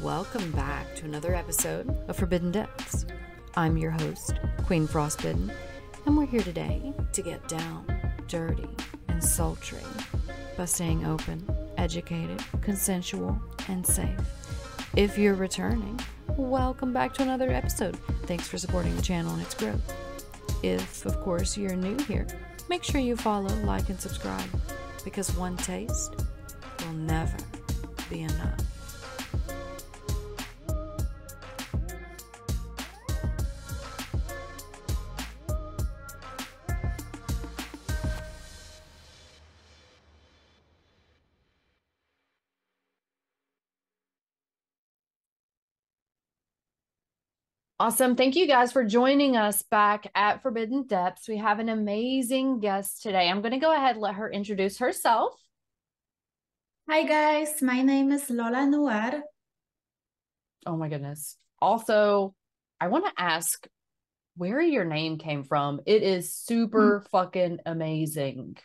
welcome back to another episode of Forbidden Depths. I'm your host, Queen Frostbitten, and we're here today to get down, dirty, and sultry by staying open, educated, consensual, and safe. If you're returning, welcome back to another episode. Thanks for supporting the channel and its growth. If, of course, you're new here, make sure you follow, like, and subscribe, because one taste will never be enough. Awesome. Thank you guys for joining us back at Forbidden Depths. We have an amazing guest today. I'm going to go ahead and let her introduce herself. Hi guys, my name is Lola Noir. Oh my goodness. Also, I want to ask where your name came from. It is super fucking amazing.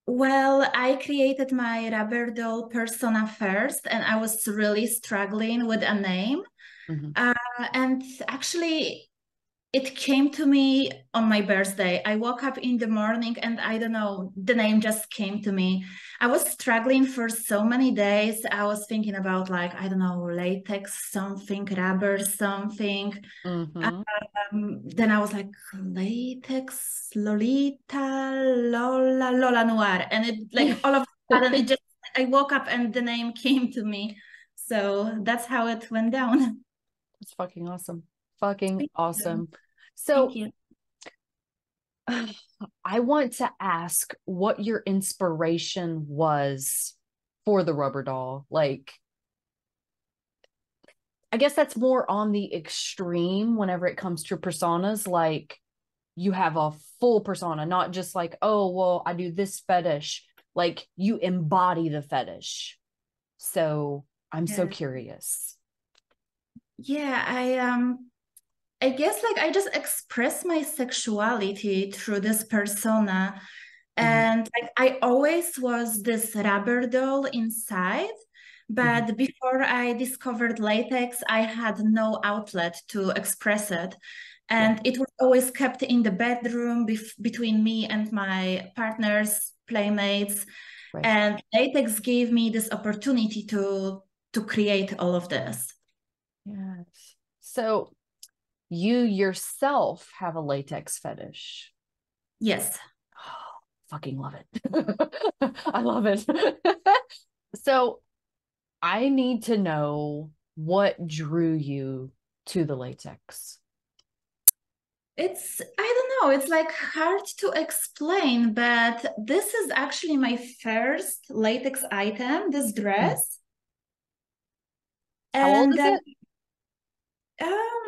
Well, I created my rubber doll persona first, and I was really struggling with a name. Mm-hmm. And actually, it came to me on my birthday. I woke up in the morning and I don't know, the name just came to me. I was struggling for so many days. I was thinking about like, I don't know, latex something, rubber something. Mm-hmm. Then I was like, latex, Lolita, Lola Noir. And it like all of a sudden it just, I woke up and the name came to me. So that's how it went down. It's fucking awesome. Fucking Thank you. awesome. Thank So you. I want to ask what your inspiration was for the rubber doll. Like, I guess that's more on the extreme whenever it comes to personas. Like, you have a full persona, not just like, oh, well, I do this fetish. Like, you embody the fetish. So I'm so Yeah. curious. Yeah, I guess like I just express my sexuality through this persona. Mm-hmm. And like, I always was this rubber doll inside. Mm-hmm. But before I discovered latex, I had no outlet to express it. Yeah, And it was always kept in the bedroom between me and my partners, playmates. right. And latex gave me this opportunity to create all of this. Yes. So you yourself have a latex fetish. Yes. Oh, fucking love it. I love it. So I need to know what drew you to the latex. I don't know, it's like hard to explain, but this is actually my first latex item, this Mm. dress. How old And is it?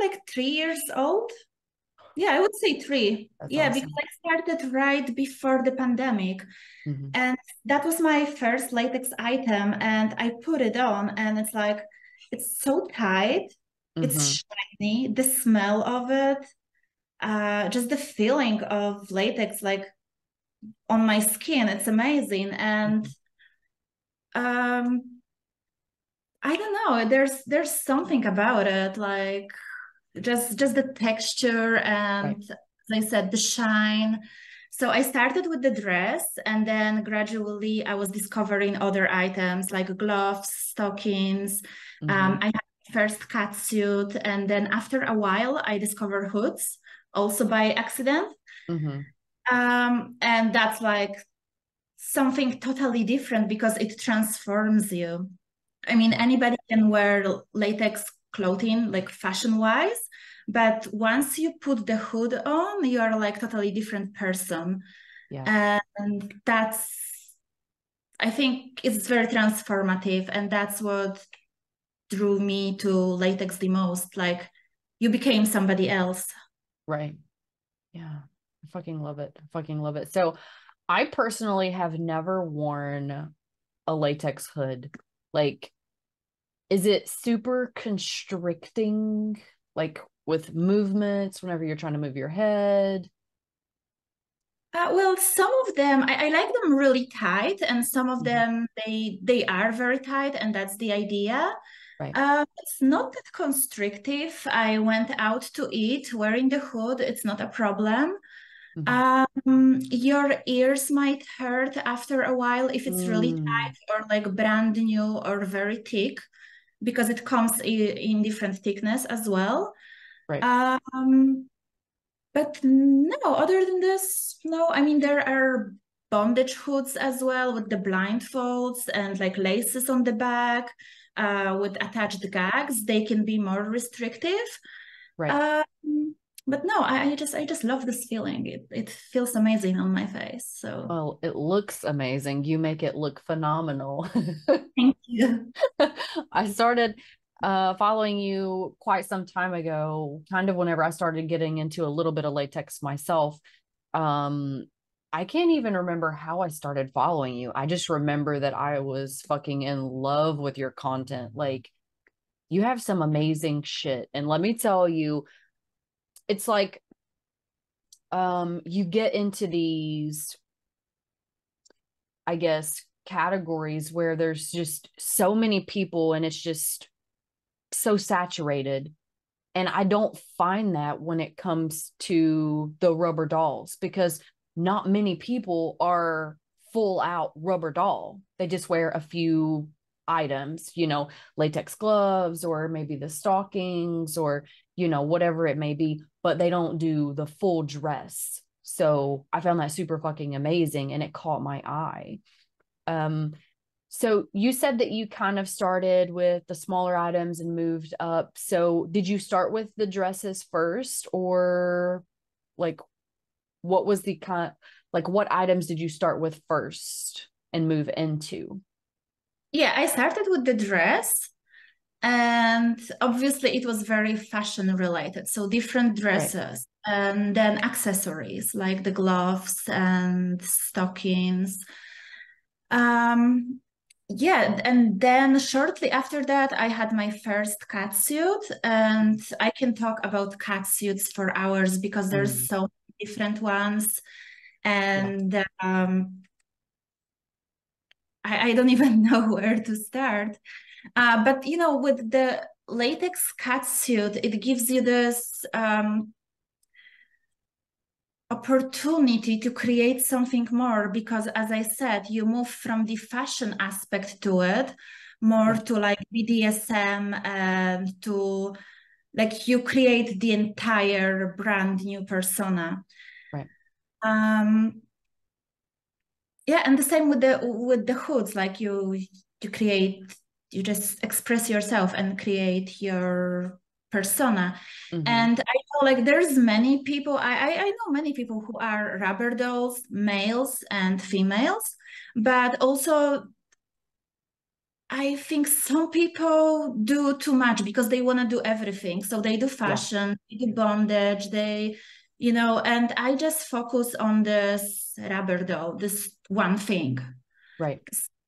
like 3 years old. Yeah, I would say three. That's Yeah, because awesome. I started right before the pandemic. Mhm. And that was my first latex item. And I put it on, and it's like, it's so tight, Mhm. it's shiny, the smell of it, just the feeling of latex, like on my skin, it's amazing. And Mhm. um, I don't know, there's something about it, like just the texture Right. and, as I said, the shine. So I started with the dress, and then gradually I was discovering other items like gloves, stockings. Mhm. I had my first catsuit, and then after a while I discovered hoods, also by accident. Mhm. And that's like something totally different because it transforms you. I mean, Right. anybody can wear latex clothing, like fashion wise, but once you put the hood on, you are like totally different person. Yeah. And that's, I think it's very transformative. And that's what drew me to latex the most. Like you became somebody else. Right. Yeah. I fucking love it. I fucking love it. So I personally have never worn a latex hood. Like, is it super constricting? Like with movements whenever you're trying to move your head? Well, some of them I like them really tight, and some of Mhm. them they are very tight, and that's the idea. Right. It's not that constrictive. I went out to eat wearing the hood. It's not a problem. Mm-hmm. Your ears might hurt after a while if it's really Mm, tight or like brand new or very thick, because it comes in different thickness as well. right. Um, but no, other than this, no. I mean, there are bondage hoods as well with the blindfolds and like laces on the back, with attached gags. They can be more restrictive. Right. Um, but no, I just love this feeling. It feels amazing on my face. So Well, it looks amazing. You make it look phenomenal. thank you. I started following you quite some time ago, kind of whenever I started getting into a little bit of latex myself. Um, I can't even remember how I started following you. I just remember that I was fucking in love with your content. Like, you have some amazing shit. And let me tell you, it's like you get into these, I guess, categories where there's just so many people and it's just so saturated. And I don't find that when it comes to the rubber dolls, because not many people are full out rubber doll. They just wear a few items, latex gloves or maybe the stockings or, whatever it may be, but they don't do the full dress. So I found that super fucking amazing and it caught my eye. Um, so you said that you kind of started with the smaller items and moved up. So did you start with the dresses first, or like what was the kind, like what items did you start with first and move into? Yeah, I started with the dress. And obviously, it was very fashion related. So, different Right. dresses and then accessories like the gloves and stockings. Um, yeah, and then shortly after that, I had my first cat suit. And I can talk about cat suits for hours because there's Mm, so many different ones. yeah. And I don't even know where to start. But with the latex catsuit, it gives you this opportunity to create something more because, as I said, you move from the fashion aspect to it more Right. to like BDSM and to like you create the entire brand new persona. Right. Um, yeah, and the same with the hoods, like you just express yourself and create your persona. Mm-hmm. And I know like there's many people, I know many people who are rubber dolls, males and females, but also I think some people do too much because they want to do everything. So they do Yeah. fashion, they do bondage, and I just focus on this rubber doll, this one thing. Right.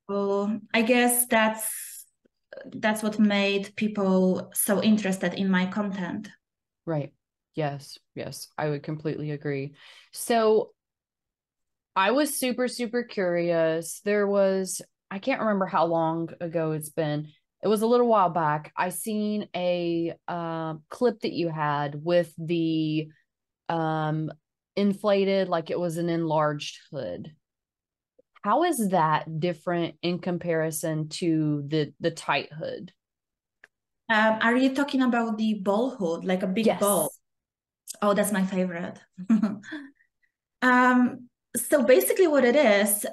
So I guess that's what made people so interested in my content. Right. Yes. Yes. I would completely agree. So I was super, super curious. I can't remember how long ago it's been. It was a little while back. I seen a clip that you had with the um, inflated, like it was an enlarged hood. How is that different in comparison to the tight hood? Are you talking about the ball hood, like a big ball? Yes. Oh, that's my favorite. So basically what it is,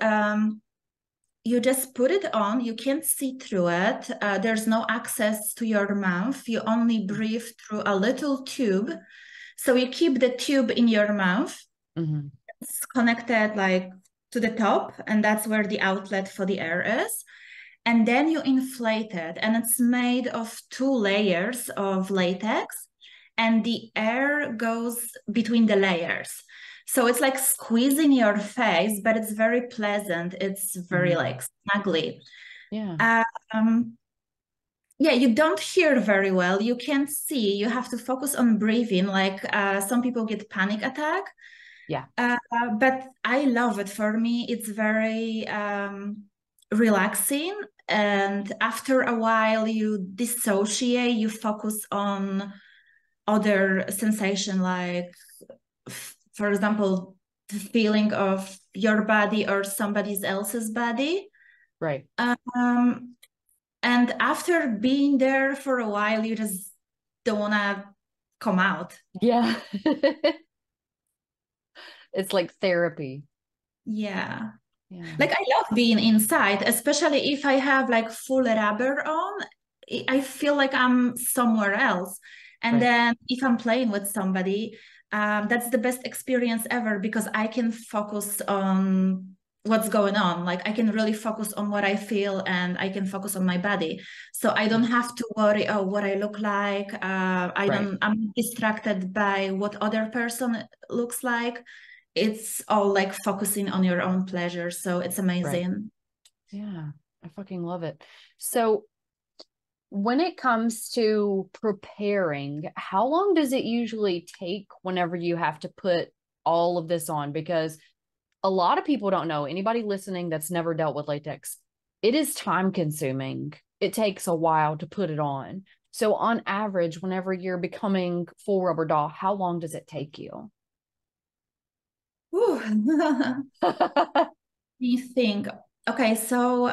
you just put it on, you can't see through it. There's no access to your mouth. You only breathe through a little tube. So you keep the tube in your mouth. Mm-hmm. It's connected like to the top, and that's where the outlet for the air is. And then you inflate it, and it's made of two layers of latex, and the air goes between the layers. So it's like squeezing your face, but it's very pleasant. It's very Mm-hmm. like snuggly. Yeah. Um, yeah, you don't hear very well. You can't see. You have to focus on breathing. Like some people get panic attack. Yeah. But I love it. For me, it's very relaxing. And after a while, you dissociate, you focus on other sensation, like, for example, the feeling of your body or somebody else's body. Right. Um, and after being there for a while, you just don't want to come out. Yeah. It's like therapy. Yeah. Yeah. Like I love being inside, especially if I have like full rubber on. I feel like I'm somewhere else. And Right. then if I'm playing with somebody, that's the best experience ever because I can focus on what's going on. Like I can really focus on what I feel and I can focus on my body. So I don't have to worry, oh, what I look like. Right. I'm distracted by what other person looks like. It's all like focusing on your own pleasure. So it's Right. amazing. Yeah. I fucking love it. So when it comes to preparing, how long does it usually take whenever you have to put all of this on? Because a lot of people don't know, anybody listening that's never dealt with latex, it is time consuming. It takes a while to put it on. So on average, whenever you're becoming full rubber doll, how long does it take you? Let me think. Okay, so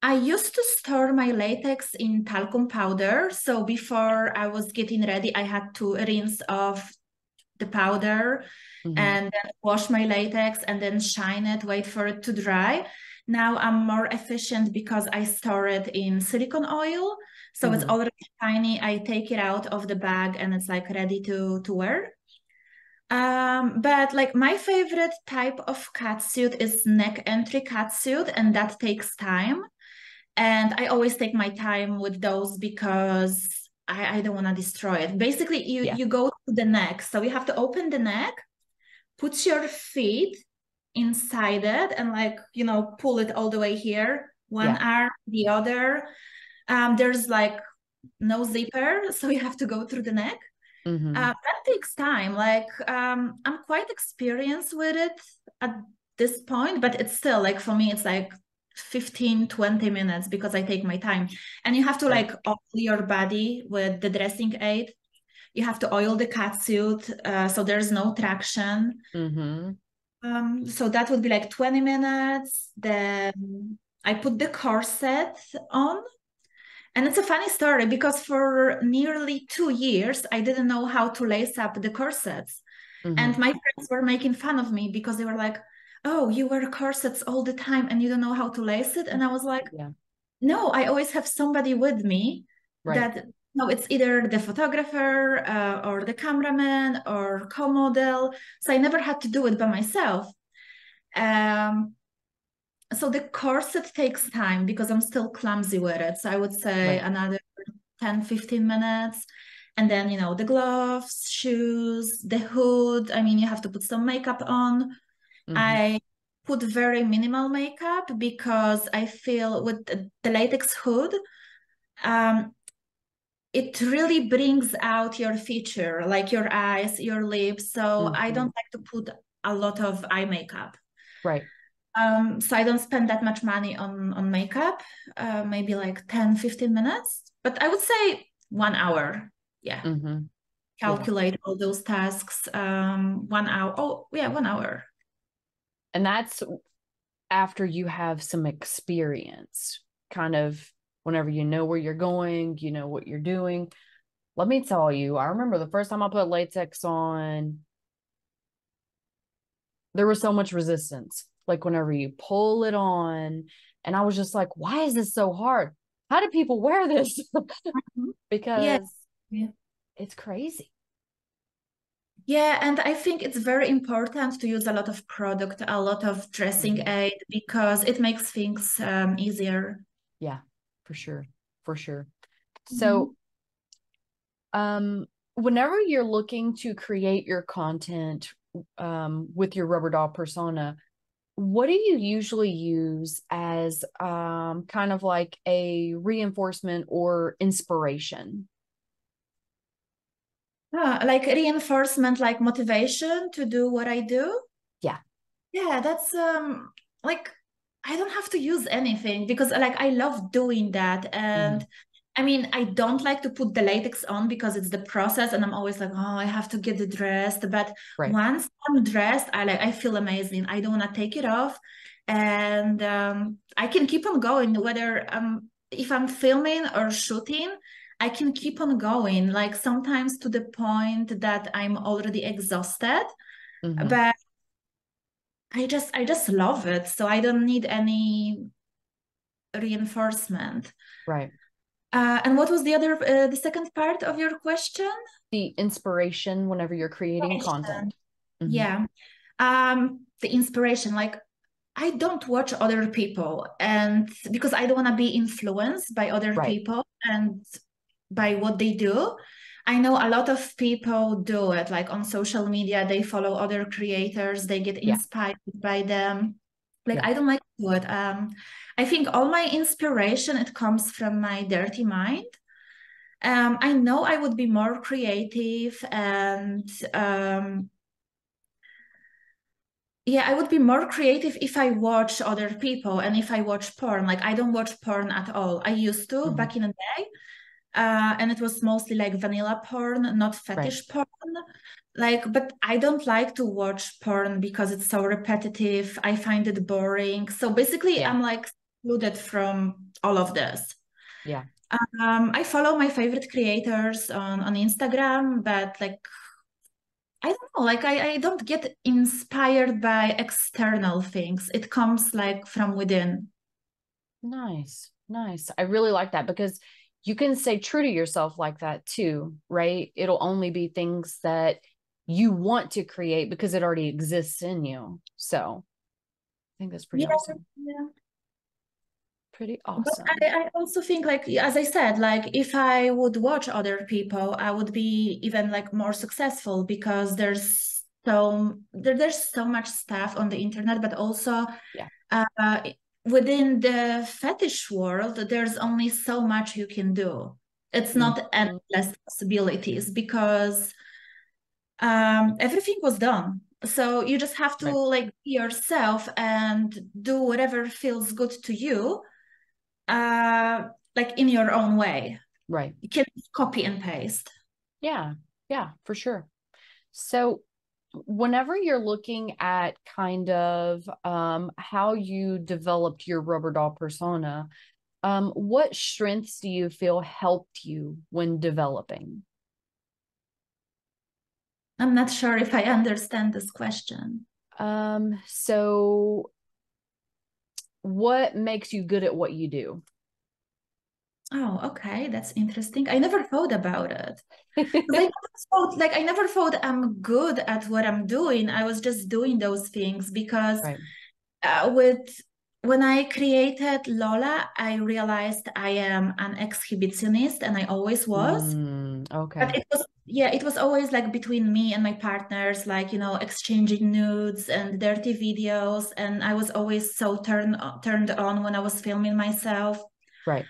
I used to store my latex in talcum powder. So before I was getting ready, I had to rinse off the powder Mhm. and then wash my latex and then shine it, wait for it to dry. Now I'm more efficient because I store it in silicone oil. So it's Mhm. already shiny. I take it out of the bag and it's like ready to wear. But like my favorite type of catsuit is neck entry catsuit, and that takes time. And I always take my time with those because I don't want to destroy it. Basically, Yeah. you go to the neck. So you have to open the neck, put your feet inside it, and like, pull it all the way here, one Yeah. arm, the other. There's like no zipper, so you have to go through the neck. Mhm. That takes time. Like, I'm quite experienced with it at this point, but it's still like for me, it's like 15, 20 minutes because I take my time. And you have to Right. like oil your body with the dressing aid. You have to oil the catsuit, so there's no traction. Mhm. So that would be like 20 minutes. Then I put the corset on. And it's a funny story because for nearly 2 years, I didn't know how to lace up the corsets. And Mhm. my friends were making fun of me because they were like, oh, you wear corsets all the time and you don't know how to lace it. And I was like, Yeah. no, I always have somebody with me Right. that, no, it's either the photographer or the cameraman or co-model. So I never had to do it by myself. Um, so the corset takes time because I'm still clumsy with it. So I would say Right. another 10, 15 minutes. And then, the gloves, shoes, the hood. I mean, you have to put some makeup on. Mhm. I put very minimal makeup because I feel with the latex hood, um, it really brings out your feature, like your eyes, your lips. So I Mhm. don't like to put a lot of eye makeup. Right. So I don't spend that much money on makeup, maybe like 10, 15 minutes, but I would say 1 hour. Yeah. Mhm. Yeah. Calculate all those tasks. 1 hour. Oh, yeah, 1 hour. And that's after you have some experience, kind of whenever you know where you're going, you know what you're doing. Let me tell you, I remember the first time I put latex on, there was so much resistance. Like whenever you pull it on, and I was just like, why is this so hard? How do people wear this? Mhm. Yeah. Because Yeah. it's crazy. Yeah, and I think it's very important to use a lot of product, a lot of dressing Mhm. aid because it makes things easier. Yeah, for sure. For sure. So, Mhm. um, whenever you're looking to create your content, with your rubber doll persona, what do you usually use as kind of like a reinforcement or inspiration? Like reinforcement, like motivation to do what I do. Yeah. Yeah, that's like I don't have to use anything because like I love doing that. Hmm. And I mean, I don't like to put the latex on because it's the process and I'm always like, oh, I have to get dressed. But Right. once I'm dressed, I feel amazing. I don't want to take it off. And I can keep on going whether if I'm filming or shooting, I can keep on going, like sometimes to the point that I'm already exhausted. Hmm. But I just love it. So I don't need any reinforcement. Right. And what was the second part of your question? The inspiration whenever you're creating content. Hmm. Yeah. The inspiration, like I don't watch other people and because I don't want to be influenced by other Right. people and by what they do. I know a lot of people do it, like on social media, they follow other creators, they get Yeah. inspired by them. Like Yeah. I don't like to do it. I think all my inspiration, it comes from my dirty mind. I know I would be more creative and yeah, I would be more creative if I watch other people and if I watch porn. Like I don't watch porn at all. I used to Hmm. back in the day, and it was mostly like vanilla porn, not Right. fetish porn. Like, but I don't like to watch porn because it's so repetitive. I find it boring. So basically, Yeah. I'm like excluded from all of this. Yeah. I follow my favorite creators on Instagram, but like I don't know, like I don't get inspired by external things. It comes like from within. Nice. Nice. I really like that because you can stay true to yourself like that too, right? It'll only be things that you want to create because it already exists in you. So I think that's pretty Yeah, awesome. yeah. Pretty But awesome. I also think like as I said, like if I would watch other people, I would be even like more successful because there's so much stuff on the internet, but also Yeah. uh, within the fetish world, there's only so much you can do. It's not Mhm. endless possibilities because everything was done. So you just have to Right. like be yourself and do whatever feels good to you, uh, like in your own way. Right. You can copy and paste. Yeah. Yeah, for sure. So whenever you're looking at kind of how you developed your rubber doll persona, what strengths do you feel helped you when developing? I'm not sure if I understand this question. So what makes you good at what you do? Oh, okay, that's interesting. I never thought about it. 'Cause I never thought I'm good at what I'm doing. I was just doing those things because Right. with when I created Lola, I realized I am an exhibitionist and I always was. But Okay. it was always like between me and my partners, like, exchanging nudes and dirty videos. And I was always so turned on when I was filming myself. Right.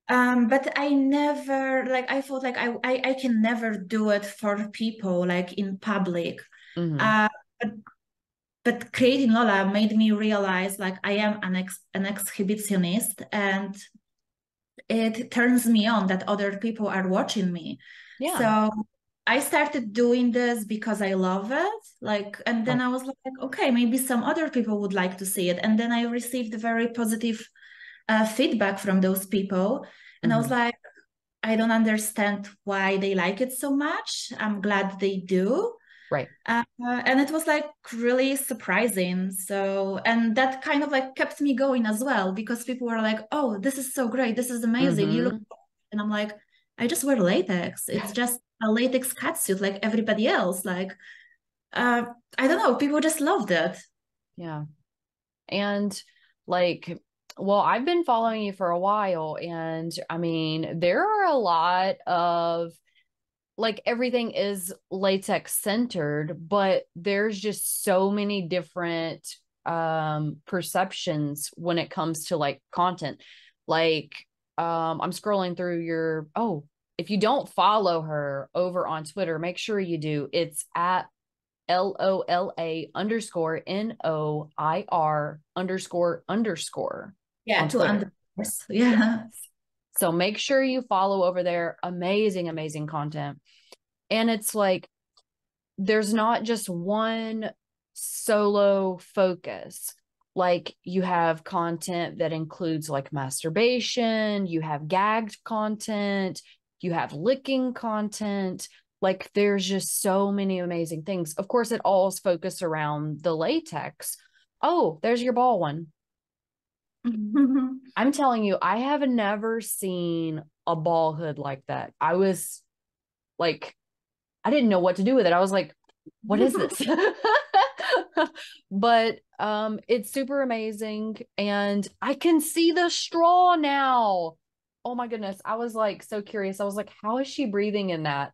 But I never like I thought like I can never do it for people like in public. Hmm. Uh, but, but creating Lola made me realize like I am an exhibitionist and it turns me on that other people are watching me. Yeah. So I started doing this because I love it. Like, and then Right. I was like, okay, maybe some other people would like to see it. And then I received very positive feedback from those people. And I was Hmm. like, I don't understand why they like it so much. I'm glad they do. Right. And it was like really surprising. So, and that kind of like kept me going as well because people were like, oh, this is so great. This is amazing. You look, Hmm. and I'm like, I just wear latex. It's just a latex catsuit like everybody else. Like, uh, I don't know. People just loved it. Yeah. And like, well, I've been following you for a while, and I mean, there are a lot of like everything is latex centered, but there's just so many different perceptions when it comes to like content. Like I'm scrolling through your if you don't follow her over on Twitter, make sure you do. It's at LOLA_NOIR___ Yeah, on two Twitter. underscores. Yes. Yeah. So make sure you follow over there. Amazing, amazing content. And it's like, there's not just one solo focus. Like you have content that includes like masturbation, you have gagged content, you have licking content. Like there's just so many amazing things. Of course, it all is focused around the latex. Oh, there's your ball one. I'm telling you, I have never seen a ball hood like that. I was like, I didn't know what to do with it. I was like, what is this? But it's super amazing and I can see the straw now. Oh my goodness. I was like so curious. I was like, how is she breathing in that?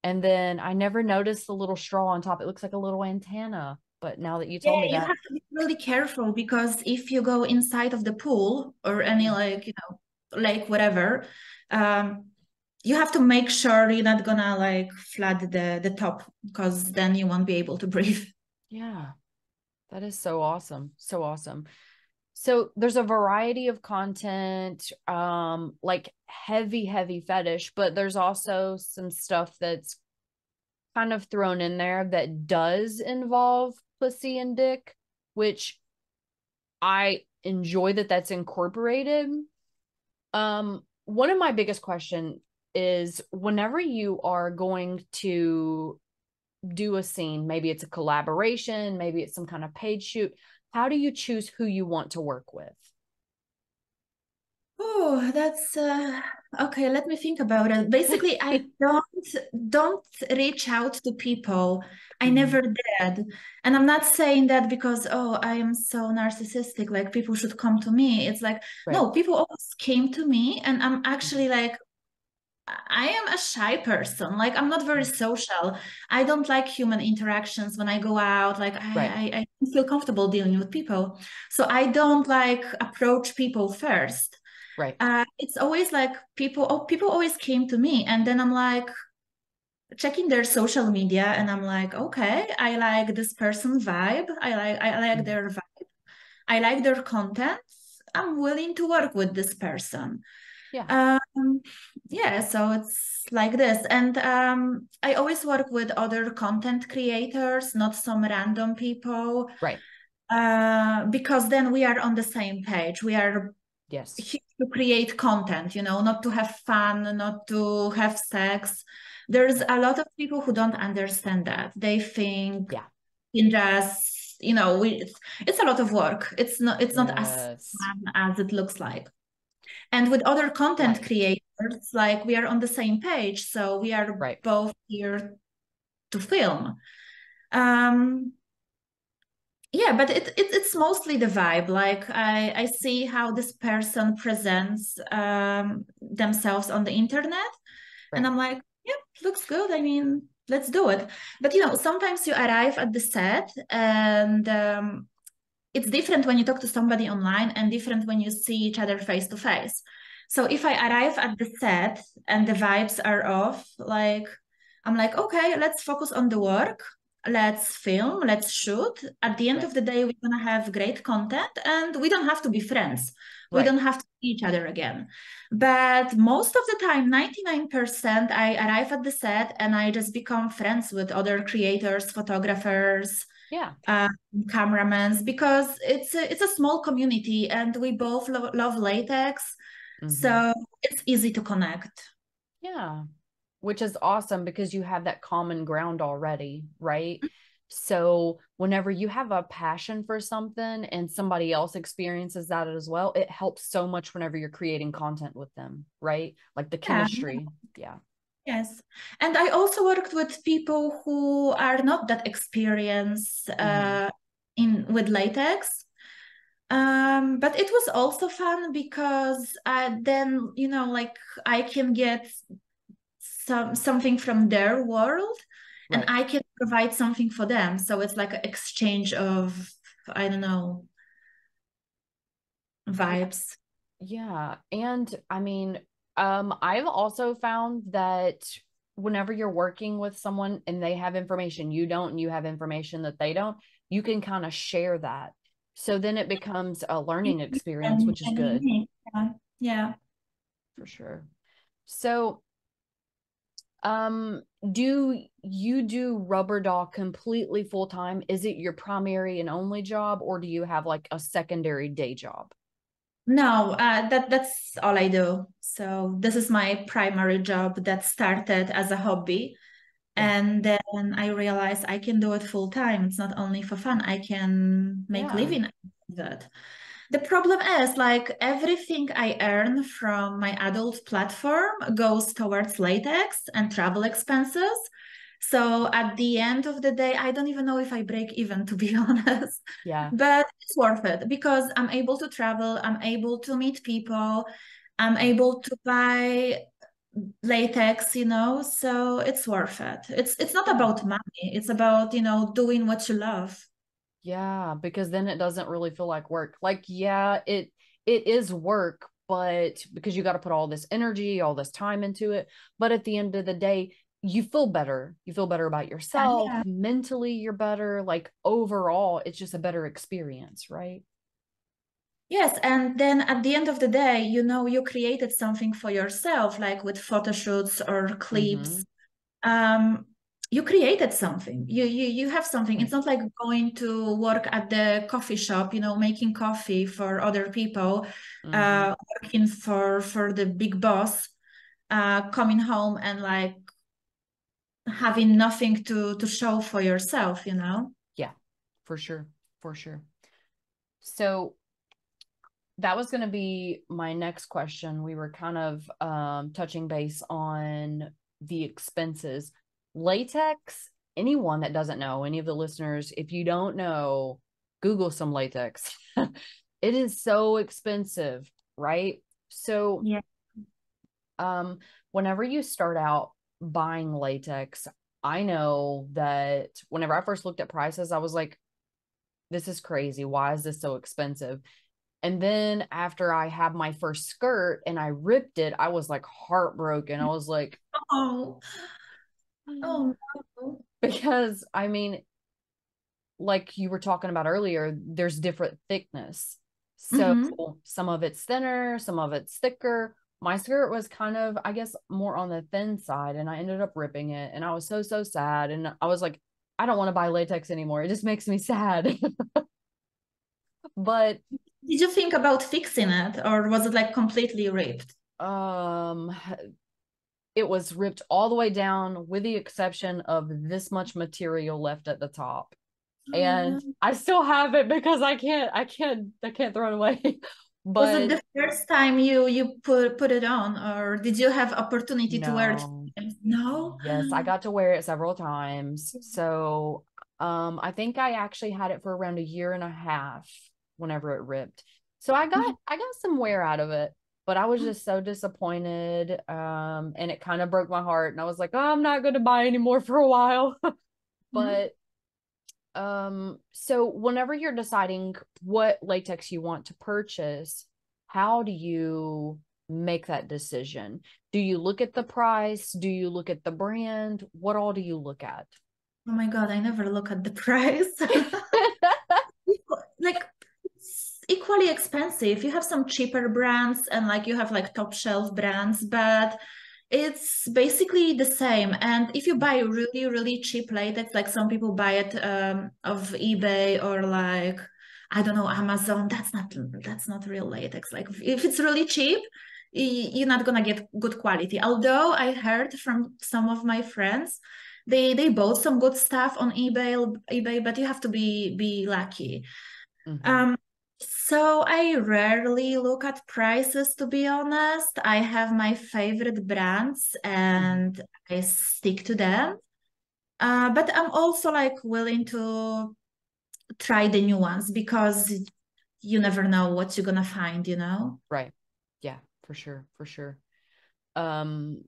And then I never noticed the little straw on top. It looks like a little antenna. But now that you Yeah, told me you that, have to be really careful because if you go inside of the pool or any like, lake, whatever, um, you have to make sure you're not gonna like flood the top because then you won't be able to breathe. yeah, that is so awesome. So awesome. So there's a variety of content, like heavy fetish, but there's also some stuff that's kind of thrown in there that does involve pussy and dick, which I enjoy that that's incorporated. One of my biggest question is whenever you are going to do a scene, maybe it's a collaboration, maybe it's some kind of paid shoot, how do you choose who you want to work with? Oh, that's okay. Let me think about it. Basically, I don't reach out to people. I Mhm. never did. And I'm not saying that because, oh, I am so narcissistic, like people should come to me. It's like, Right. no, people always came to me, and I'm Mhm. actually like, I am a shy person. Like, I'm not very social. I don't like human interactions when I go out. Like, Right. I don't feel comfortable dealing with people. So I don't like approach people first. Right. It's always like people always came to me, and then I'm like checking their social media, and I'm like, okay, I like this person vibe. I like Mhm. their vibe. I like their content. I'm willing to work with this person. Yeah. Um, yeah, so it's like this, and I always work with other content creators, not some random people, Right. because then we are on the same page. We are Yes. here to create content, not to have fun, not to have sex. There's Right. a lot of people who don't understand that. They think Yeah. in just, it's a lot of work. It's not as Yes. fun as it looks like. And with other content Right. creators, like we are on the same page, so we are Right. both here to film. Um, yeah, but it's mostly the vibe. Like I see how this person presents themselves on the internet, and Right. I'm like, yep, looks good. I mean, let's do it. But sometimes you arrive at the set, and it's different when you talk to somebody online and different when you see each other face to face. So if I arrive at the set and the vibes are off, like I'm like, okay, let's focus on the work. Let's film, let's shoot. At the end Right. of the day, we're gonna have great content and we don't have to be friends. We Right. don't have to see each other again. But most of the time, 99%, I arrive at the set and I just become friends with other creators, photographers, Yeah. uh, cameramans, because it's a small community and we both love latex, Hmm. so it's easy to connect. Yeah. Which is awesome because you have that common ground already, right? So whenever you have a passion for something and somebody else experiences that as well, it helps so much whenever you're creating content with them, right? Like the Yeah, chemistry. Yeah. yes. And I also worked with people who are not that experienced Hmm. in with latex. But it was also fun because then like I can get something from their world and Right. I can provide something for them. So it's like an exchange of, I don't know, Yeah. vibes. Yeah. And I mean, I've also found that whenever you're working with someone and they have information you don't, and you have information that they don't, you can kind of share that. So then it becomes a learning experience, which is And good. unique. Yeah. Yeah. For sure. So, do you do rubber doll completely full time? Is it your primary and only job, or do you have like a secondary day job? No, that's all I do. So this is my primary job that started as a hobby. Yeah. And then I realized I can do it full time. It's not only for fun, I can make Yeah. living out of it. The problem is like everything I earn from my adult platform goes towards latex and travel expenses. So at the end of the day, I don't even know if I break even, to be honest. Yeah. But it's worth it because I'm able to travel, I'm able to meet people, I'm Yeah. able to buy latex, so it's worth it. It's not Yeah. about money. It's about, doing what you love. Yeah, because then it doesn't really feel like work. Like, yeah, it is work, but because you got to put all this energy, all this time into it, but at the end of the day, you feel better. You feel better about yourself, Yeah. mentally you're better, like overall, it's just a better experience, right? Yes, and then at the end of the day, you created something for yourself, like with photo shoots or Mm-hmm. clips. Um, you created something. You have something. It's Right. not like going to work at the coffee shop, making coffee for other people, Mm-hmm. working for the big boss, coming home and like having nothing to show for yourself. Yeah, for sure. For sure. So that was going to be my next question. We were kind of touching base on the expenses. Latex, anyone that doesn't know, any of the listeners, if you don't know, Google some latex. It is so expensive, right? So, Yeah. um, whenever you start out buying latex, I know that whenever I first looked at prices, I was like, this is crazy. Why is this so expensive? And then after I had my first skirt and I ripped it, I was like heartbroken. I was like, Oh, oh no. because I mean, like you were talking about earlier, there's different thickness. So Mm-hmm. some of it's thinner, some of it's thicker. My skirt was kind of, I guess, more on the thin side, and I ended up ripping it. And I was so, so sad. And I was like, I don't want to buy latex anymore. It just makes me sad. But Did you think about fixing it, or was it like completely ripped? um it was ripped all the way down with the exception of this much material left at the top. Oh And no. I still have it because I can't throw it away. Was it But the first time you put it on, or did you have opportunity to wear it? no. No. Yes, I got to wear it several times. So I think I actually had it for around a year and a half whenever it ripped. So I got some wear out of it, but I was just so disappointed. And it kind of broke my heart. And I was like, oh, I'm not going to buy anymore for a while. Mhm. But so whenever you're deciding what latex you want to purchase, how do you make that decision? Do you look at the price? Do you look at the brand? What all do you look at? Oh my God, I never look at the price. Like it's equally expensive. You have some cheaper brands and like you have like top shelf brands, but it's basically the same. And if you buy really, really cheap latex, like some people buy it of eBay or like I don't know, Amazon, that's not real latex. Like if it's really cheap, you're not gonna get good quality. Although I heard from some of my friends, they bought some good stuff on eBay, but you have to be lucky. Hmm. Um, so I rarely look at prices, to be honest. I have my favorite brands Hmm. and I stick to them. But I'm also like willing to try the new ones because you never know what you're gonna find. Right. Yeah, for sure, for sure. Um,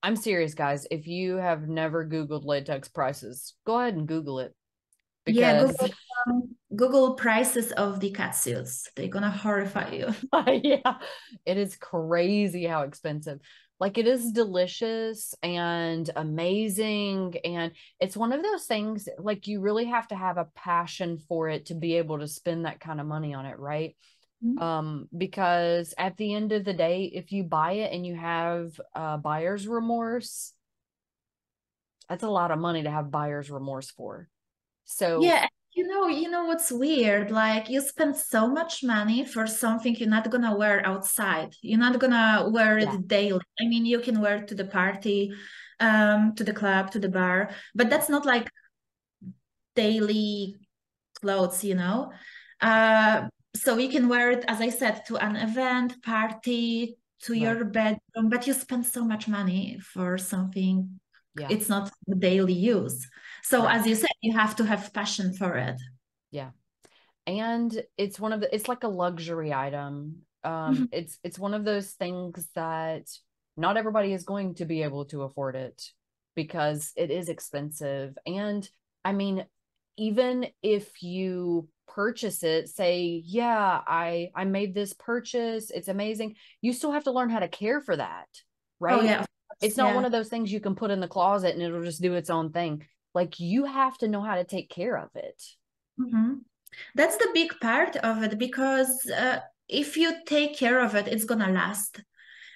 I'm serious, guys. If you have never Googled latex prices, go ahead and Google it Yeah, because Google. Google prices of the cat suits. They're gonna horrify you. Yeah, it is crazy how expensive. Like it is delicious and amazing. And it's one of those things like you really have to have a passion for it to be able to spend that kind of money on it, right? Because at the end of the day, if you buy it and you have buyer's remorse, that's a lot of money to have buyer's remorse for. So Yeah, you know what's weird? Like you spend so much money for something you're not gonna wear outside. You're not gonna wear yeah, it daily. I mean, you can wear it to the party, to the club, to the bar, but yeah, that's not like daily clothes, you know? So you can wear it, as I said, to an event, party, to right. your bedroom, but you spend so much money for something Yeah, it's not daily use. So right. as you said, you have to have passion for it. Yeah. And it's one of the it's like a luxury item. Mhm. It's one of those things that not everybody is going to be able to afford it because it is expensive. And I mean, even if you purchase it, say, yeah, I made this purchase, it's amazing, you still have to learn how to care for that, Oh right? yeah, of course, It's not one yeah. of those things you can put in the closet and it'll just do its own thing. Like you have to know how to take care of it. Mhm. That's the big part of it because if you take care of it, it's gonna last.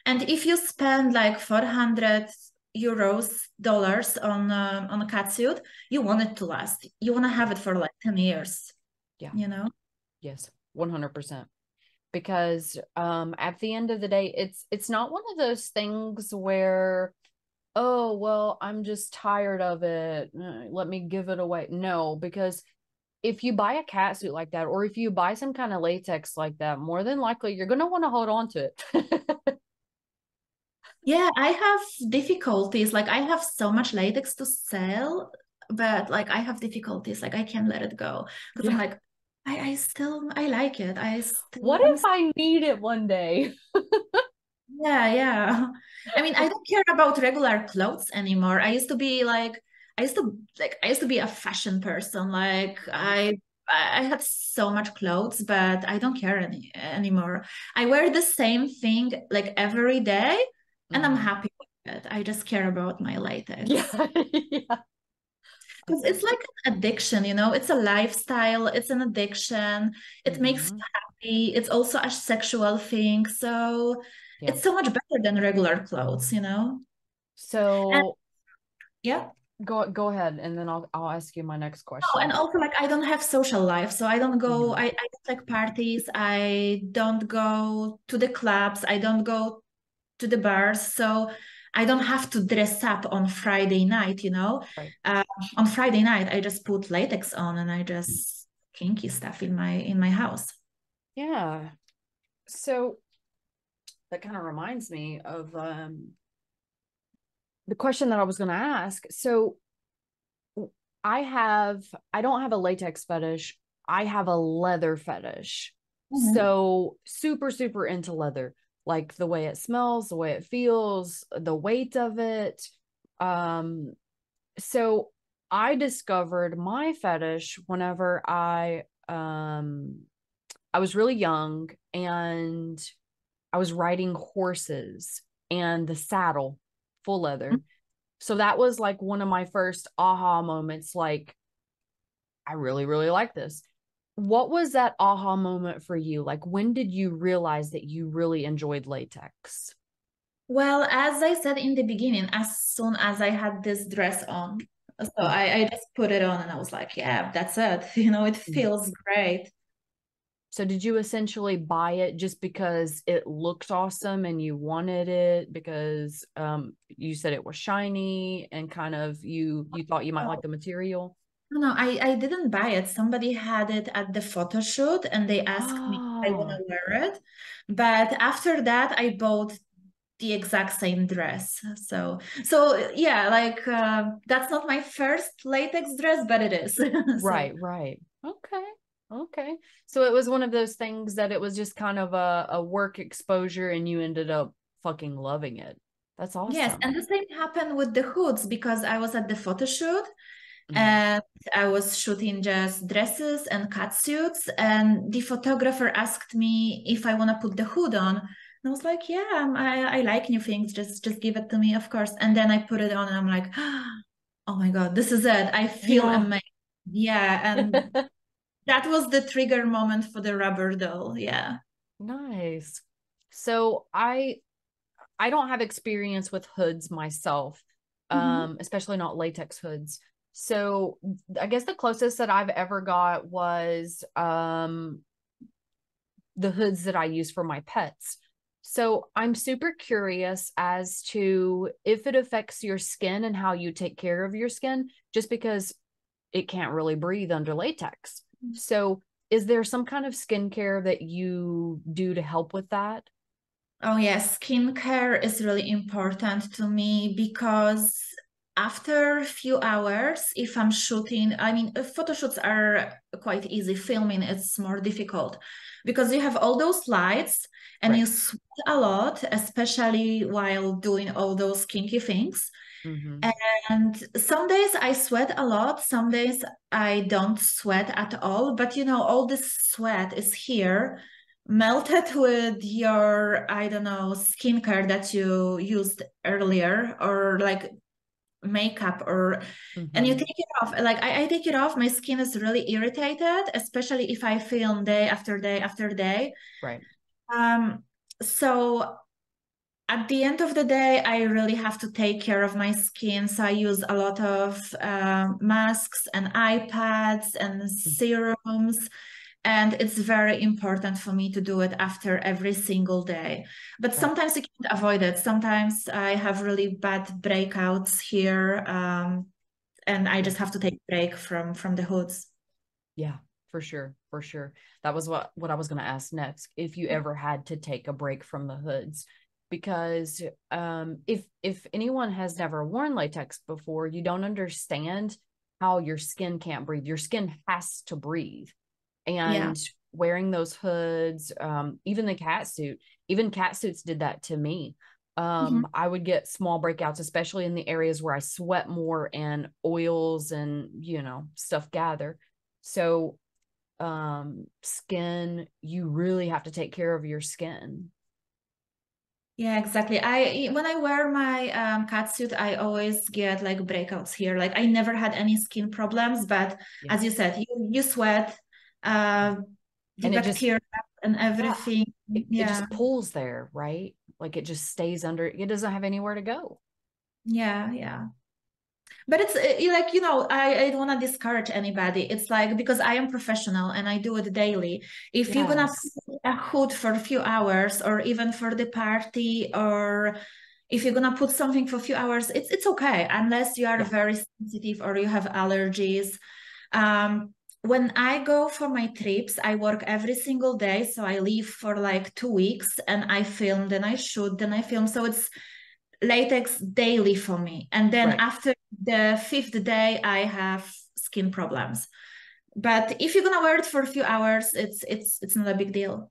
And if you spend like 400 euros, dollars on a catsuit, you want it to last. You want to have Yeah. it for like 10 years, Yeah. you know? Yes. 100%. Because at the end of the day, it's not one of those things where, oh, well, I'm just tired of it. Let me give it away. No, because if you buy a cat suit like that, or if you buy some kind of latex like that, more than likely you're going to want to hold on to it. Yeah, I have difficulties. Like I have so much latex to sell, but like I have difficulties. Like I can't let it go because I'm Yeah. like, I still I like it. I still What I'm if I need it one day? Yeah, yeah. I mean, I don't care about regular clothes anymore. I used to be a fashion person. Like I had so much clothes, but I don't care anymore. I wear the same thing like every day, and I'm Mhm. happy with it. I just care about my Yeah. latex. Yeah. Because it's like an addiction, you know, it's a lifestyle, it's an addiction. It makes you Mhm. happy. It's also a sexual thing. So Yeah. it's so much better than regular clothes, you know? And So yeah. go ahead and then I'll ask you my next Oh, and question. also like I don't have social life. So I don't go, Mhm. I don't like parties. I don't go to the clubs. I don't go to the bars. So I don't have to dress up on Friday night, you know? Right. Uh, on Friday night, I just put latex on and I just kinky stuff in my house. Yeah. So that kind of reminds me of the question that I was going to ask. So I don't have a latex fetish. I have a leather fetish. Mhm. So super, super into leather, like the way it smells, the way it feels, the weight of it. Um, so I discovered my fetish whenever I was really young and I was riding horses and the saddle full leather. So that was like one of my first aha moments. Like, I really, really like this. What was that aha moment for you? Like, when did you realize that you really enjoyed latex? Well, as I said in the beginning, as soon as I had this dress on, so Mm, I just put it on and I was like, yeah, that's it. You know, it mm. feels great. So, did you essentially buy it just because it looked awesome and you wanted it because you said it was shiny and kind of you thought you might like the material? No, no, I didn't buy it. Somebody had it at the photo shoot and they asked me if I want Oh, to wear it. But after that, I bought the exact same dress. So yeah, like that's not my first latex dress, but it is. So right, right. Okay. Okay. So it was one of those things that it was just kind of a work exposure and you ended up fucking loving it. That's yes, awesome. and the same happened with the hoods because I was at the photo shoot. Mhm. And I was shooting just dresses and catsuits. And the photographer asked me if I want to put the hood on. And I was like, yeah, I like new things. Just give it to me, of course. And then I put it on and I'm like, oh my God, this is it. I feel Yeah. amazing. Yeah. And that was the trigger moment for the rubber doll. Yeah. Nice. So I don't have experience with hoods myself, Mhm. especially not latex hoods. So I guess the closest that I've ever got was the hoods that I use for my pets. So I'm super curious as to if it affects your skin and how you take care of your skin, just because it can't really breathe under latex. So is there some kind of skincare that you do to help with that? Oh, yes, skincare is really important to me because after a few hours, if I'm shooting, I mean, photo shoots are quite easy. Filming, it's more difficult because you have all those lights and Right. you sweat a lot, especially while doing all those kinky things. Mm-hmm. And some days I sweat a lot, some days I don't sweat at all. But all this sweat is here, melted with your, I don't know, skincare that you used earlier, or like makeup, and you Mm-hmm. take it off. Like I take it off, my skin is really irritated, especially if I film day after day after day. Right. Um, so at the end of the day, I really have to take care of my skin. So I use a lot of masks and eye pads and serums. And it's very important for me to do it after every single day. But Right. sometimes you can't avoid it. Sometimes I have really bad breakouts here. And I Yeah. just have to take a break from the hoods. Yeah, for sure. For sure. That was what I was going to ask next. If you ever had to take a break from the hoods, because if anyone has never worn latex before, you don't understand how your skin can't breathe. Your skin has to breathe. Yeah. And wearing those hoods, even the cat suit, even cat suits did that to me. Mhm. I would get small breakouts, especially in the areas where I sweat more and oils and stuff gather. So skin, you really have to take care of your skin. Yeah, exactly. I when I wear my catsuit, I always get like breakouts here. Like I never had any skin problems, but Yeah. as you said, you sweat, Yeah. uh, the And it just, bacteria and yeah, everything. it Yeah, just pulls there, right? Like it just stays under, it doesn't have anywhere to go. yeah, yeah. But it's like, I don't want to discourage anybody. It's like because I am professional and I do it daily. If you're gonna Yes. put a hood for a few hours or even for the party, or if you're gonna put something for a few hours, it's okay unless you are Yeah. very sensitive or you have allergies. Um, when I go for my trips, I work every single day. So I leave for like 2 weeks and I film, then I shoot, then I film. So it's latex daily for me. And then Right. after the fifth day, I have skin problems. But if you're gonna wear it for a few hours, it's not a big deal.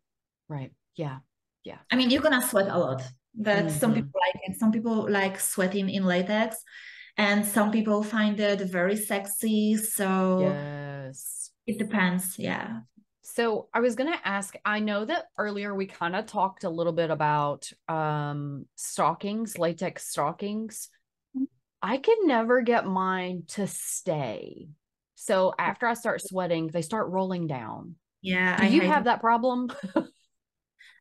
Right. Yeah. Yeah. I mean, you're gonna sweat a lot, but some Mm-hmm. people like it. Some people like sweating in latex, and some people find it very sexy. So Yes. it depends. Yeah. So I was going to ask, I know that earlier we kind of talked a little bit about stockings, latex stockings. I can never get mine to stay. So after I start sweating, they start rolling down. Yeah, Do I you hate. have that problem?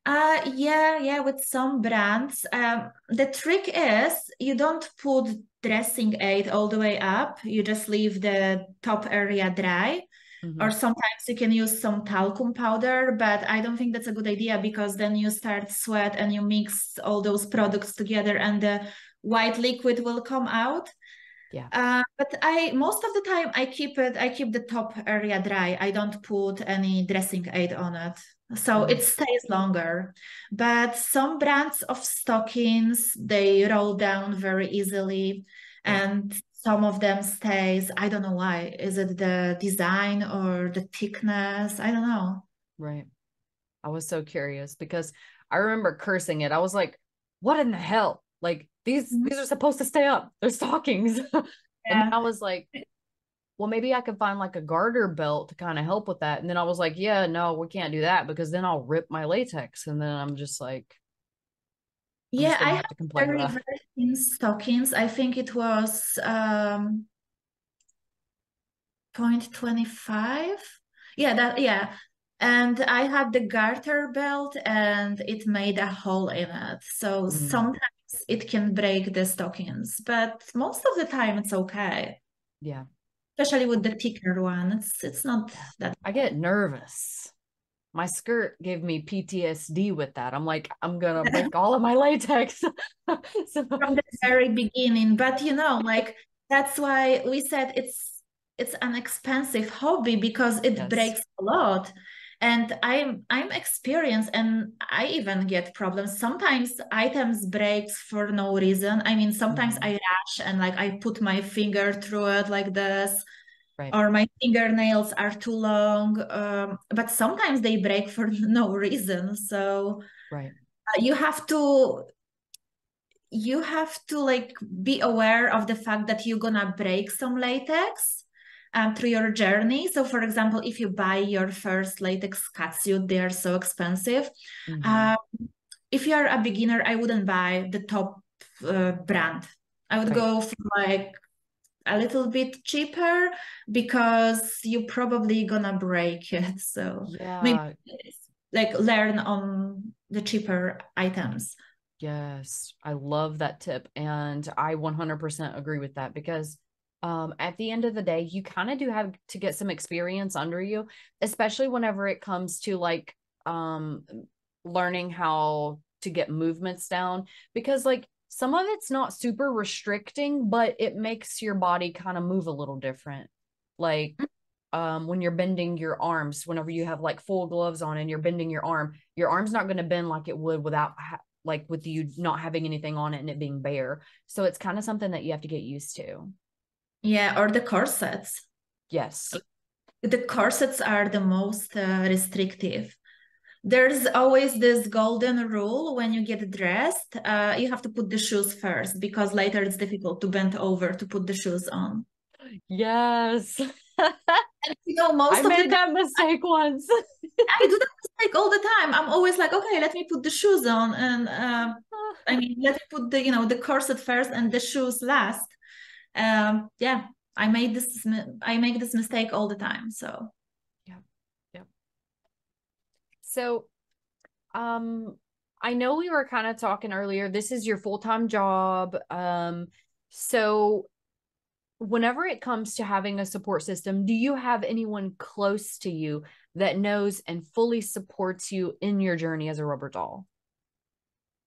Yeah, with some brands. The trick is you don't put dressing aid all the way up. You just leave the top area dry. Or Hmm. sometimes you can use some talcum powder, but I don't think that's a good idea because then you start sweat and you mix all those products together and the white liquid will come out. Yeah. But I most of the time I keep the top area dry. I don't put any dressing aid on it. So it Mm, stays longer. But some brands of stockings, they roll down very easily right. and some of them stays. I don't know why. Is it the design or the thickness? I don't know. Right. I was so curious because I remember cursing it. I was like, what in the hell? Like these Mhm. these are supposed to stay up. They're stockings. And then Yeah. I was like, well, maybe I could find like a garter belt to kind of help with that. And then I was like, yeah, no, we can't do that because then I'll rip my latex. And then I'm just like, I'm Yeah, just I gonna have have to complain very, about it. very thin stockings. I think it was 0.25. Yeah, that yeah. And I had the garter belt and it made a hole in it. So Mm, sometimes it can break the stockings, but most of the time it's okay. yeah. Especially with the thicker one. It's not Yeah. that I get nervous. My skirt gave me PTSD with that. I'm like, I'm gonna bad. break all of my latex. So, From the very beginning. But like that's why we said it's an expensive hobby because it yes. breaks a lot. And I'm experienced and I even get problems. Sometimes items breaks for no reason. I mean, sometimes I Mhm. rash and like I put my finger through it like this, Right. or my fingernails are too long. But sometimes they break for no reason. So Right. you have to like be aware of the fact that you're gonna break some latex through your journey. So, for example, if you buy your first latex catsuit, they are so expensive. Hmm. Uh, if you are a beginner, I wouldn't buy the top brand. I would Right. go for like a little bit cheaper because you're probably gonna break it. So maybe Yeah. like learn on the cheaper items. Yes. I love that tip. And I 100% agree with that because at the end of the day, you kind of do have to get some experience under you, especially whenever it comes to like um, learning how to get movements down because like some of it's not super restricting, but it makes your body kind of move a little different. Like when you're bending your arms, whenever you have like full gloves on and you're bending your arm's not going to bend like it would without like with you not having anything on it and it being bare. So it's kind of something that you have to get used to. Yeah, or the corsets. Yes. The corsets are the most restrictive. There's always this golden rule when you get dressed, you have to put the shoes first because later it's difficult to bend over to put the shoes on. Yes. And I most of the made time that mistake once. I do that mistake all the time. I'm always like, okay, let me put the shoes on, and I mean, let me put the corset first and the shoes last. Yeah, I make this mistake all the time. So. Yeah. Yeah. So, um, I know we were kind of talking earlier. This is your full-time job. So whenever it comes to having a support system, do you have anyone close to you that knows and fully supports you in your journey as a rubber doll?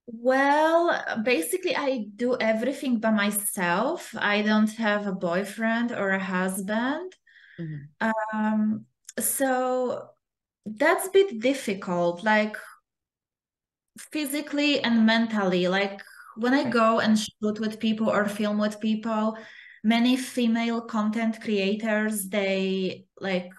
Well, basically, I do everything by myself. I don't have a boyfriend or a husband. Mhm. Um, so that's a bit difficult, like physically and mentally. Like when I Right. go and shoot with people or film with people, many female content creators, they like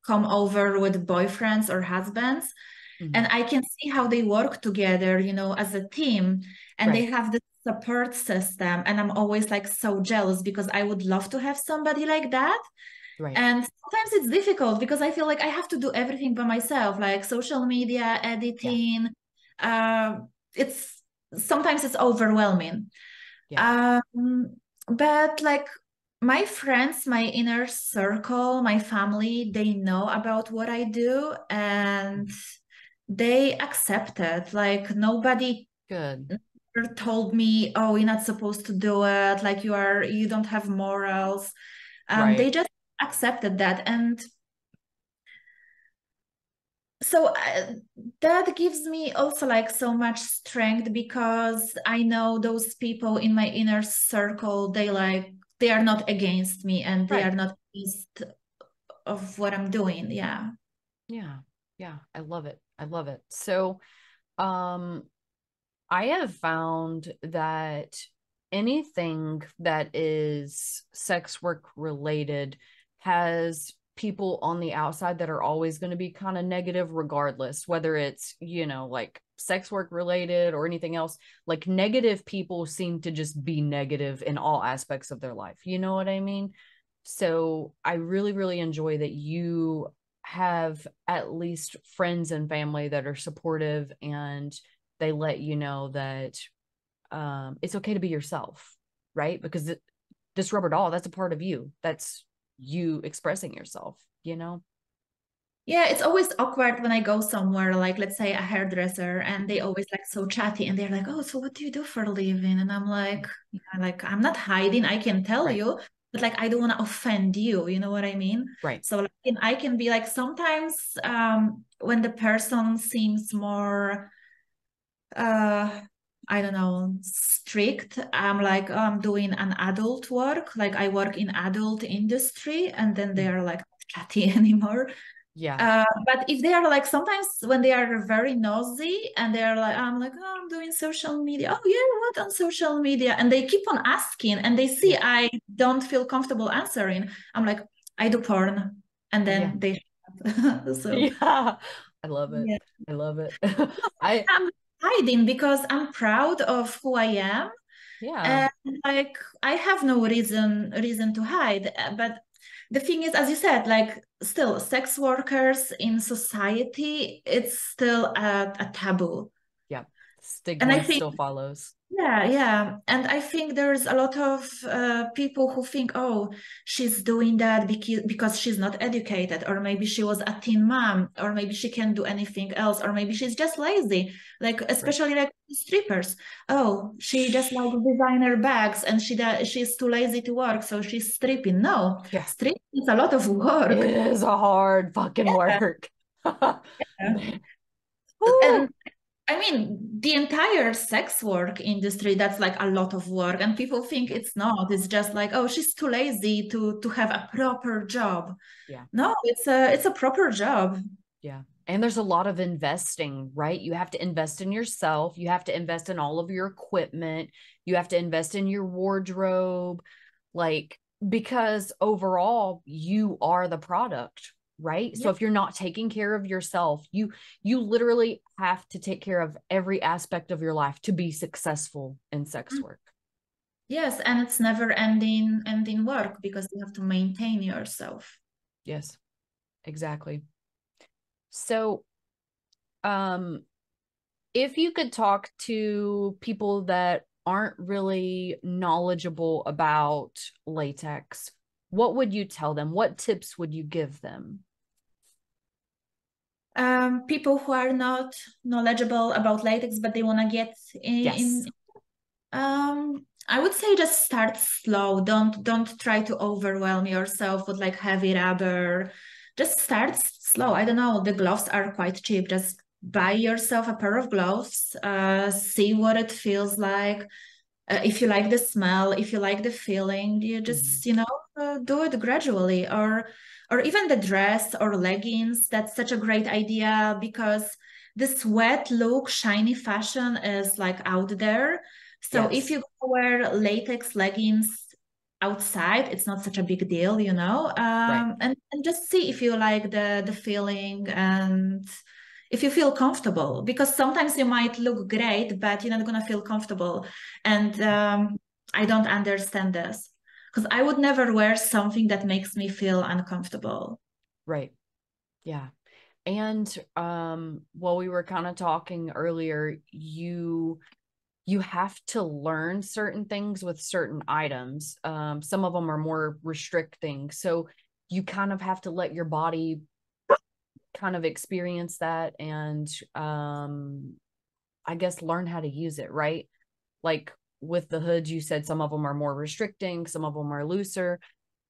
come over with boyfriends or husbands, and Mhm. I can see how they work together, as a team, and they Right. have this support system. And I'm always like so jealous because I would love to have somebody like that. Right. And sometimes it's difficult because I feel like I have to do everything by myself, like social media, Yeah. editing. Uh, it's sometimes it's overwhelming. Yeah. Um, but like my friends, my inner circle, my family, they know about what I do and they accept it. Like nobody Good. ever told me, oh, you're not supposed to do it. Like you don't have morals. They Right. just accepted that. And so that gives me also like so much strength because I know those people in my inner circle, they are not against me and they are Right. not against of what I'm doing. Yeah. Yeah. Yeah. I love it. I love it. So, um, I have found that anything that is sex work related has people on the outside that are always going to be kind of negative, regardless, whether it's, like sex work related or anything else. Like negative people seem to just be negative in all aspects of their life. You know what I mean? So I really, really enjoy that you have at least friends and family that are supportive and they let you know that it's okay to be yourself, right? Because this rubber doll, that's a part of you. That's you expressing yourself, you know? Yeah, it's always awkward when I go somewhere, like let's say a hairdresser, and they Mhm. always like so chatty, and they're like, "Oh, so what do you do for a living?" And I'm like, yeah, like I'm not hiding. I can tell Right, you, but like I don't want to offend you. You know what I mean? right. So like, I can be like sometimes when the person seems more uh I don't know, strict. I'm like, oh, I'm doing an adult work, like I work in adult industry, and then they Mm. are like not chatty anymore. Yeah, But if they are like sometimes when they are very nosy and they are like, I'm like, oh, I'm doing social media. Oh yeah, what on social media? And they keep on asking and they see yeah, I don't feel comfortable answering. I'm like, I do porn. And yeah, then they so yeah. I love it. yeah. I love it. I, I'm hiding because I'm proud of who I am. yeah, And like I have no reason to hide. But the thing is, as you said, like still sex workers in society, it's still a taboo. yeah. And I Stigma think still follows. yeah. And I think there's a lot of people who think, oh, she's doing that because she's not educated, or maybe she was a teen mom, or maybe she can't do anything else, or maybe she's just lazy. Like, Right. especially like strippers. Oh, she just like designer bags and she's too lazy to work, so she's stripping. No, Yeah. stripping is a lot of It work. is a hard fucking work. Yeah. Man. And Whew. I mean, the entire sex work industry, that's like a lot of work. And people think Yeah. it's not. It's just like, oh, she's too lazy to have a proper job. Yeah. No, it's a proper job. Yeah. And there's a lot of investing, right? You have to invest in yourself. You have to invest in all of your equipment. You have to invest in your wardrobe. Like, because overall, you are the product, right? So Yeah. if you're not taking care of yourself, you literally have to take care of every aspect of your life to be successful in sex work. Yes, and it's never ending work because you have to maintain yourself. Yes, exactly. So, um, if you could talk to people that aren't really knowledgeable about latex, what would you tell them? What tips would you give them? People who are not knowledgeable about latex, but they want to get in, Yes. I would say just start slow. Don't try to overwhelm yourself with like heavy rubber. Just start slow. I don't know. The gloves are quite cheap. Just buy yourself a pair of gloves. See what it feels like. If you like the smell, if you like the feeling, you Mhm. just do it gradually. Or even the dress or leggings. That's such a great idea because this wet look, shiny fashion is like out there. So if Yes. you wear latex leggings outside, it's not such a big deal, Right. and just see if you like the feeling and if you feel comfortable. Because sometimes you might look great, but you're not gonna feel comfortable. And I don't understand this because I would never wear something that makes me feel uncomfortable. Right. Yeah. And while we were kind of talking earlier, you have to learn certain things with certain items. Some of them are more restricting. So you kind of have to let your body kind of experience that and I guess learn how to use it, right? Like with the hoods, you said some of them are more restricting, some of them are looser.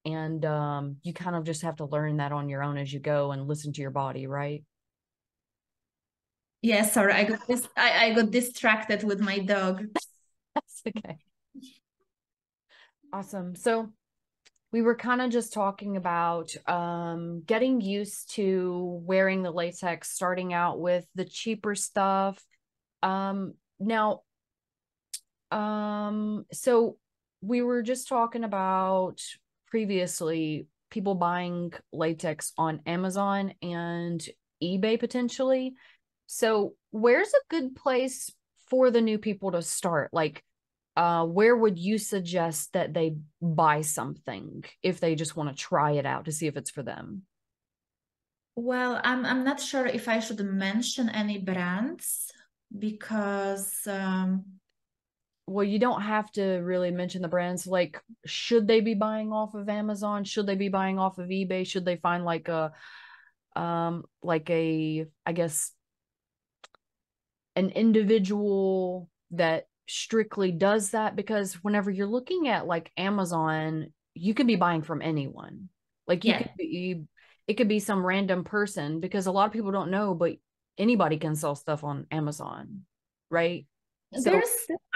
And you kind of just have to learn that on your own as you go and listen to your body, right? Yeah, sorry, I got distracted with my dog. That's okay. Awesome. So we were kind of just talking about getting used to wearing the latex, starting out with the cheaper stuff. Now, so we were just talking about previously people buying latex on Amazon and eBay potentially. So, where's a good place for the new people to start? Like, where would you suggest that they buy something if they just want to try it out to see if it's for them? Well, I'm not sure if I should mention any brands because Well, you don't have to really mention the brands. Like, should they be buying off of Amazon? Should they be buying off of eBay? Should they find like a, I guess, an individual that strictly does that? Because whenever you're looking at like Amazon, you could be buying from anyone. Like you yeah, could be, it could be some random person because a lot of people don't know, but anybody can sell stuff on Amazon, right? So, there's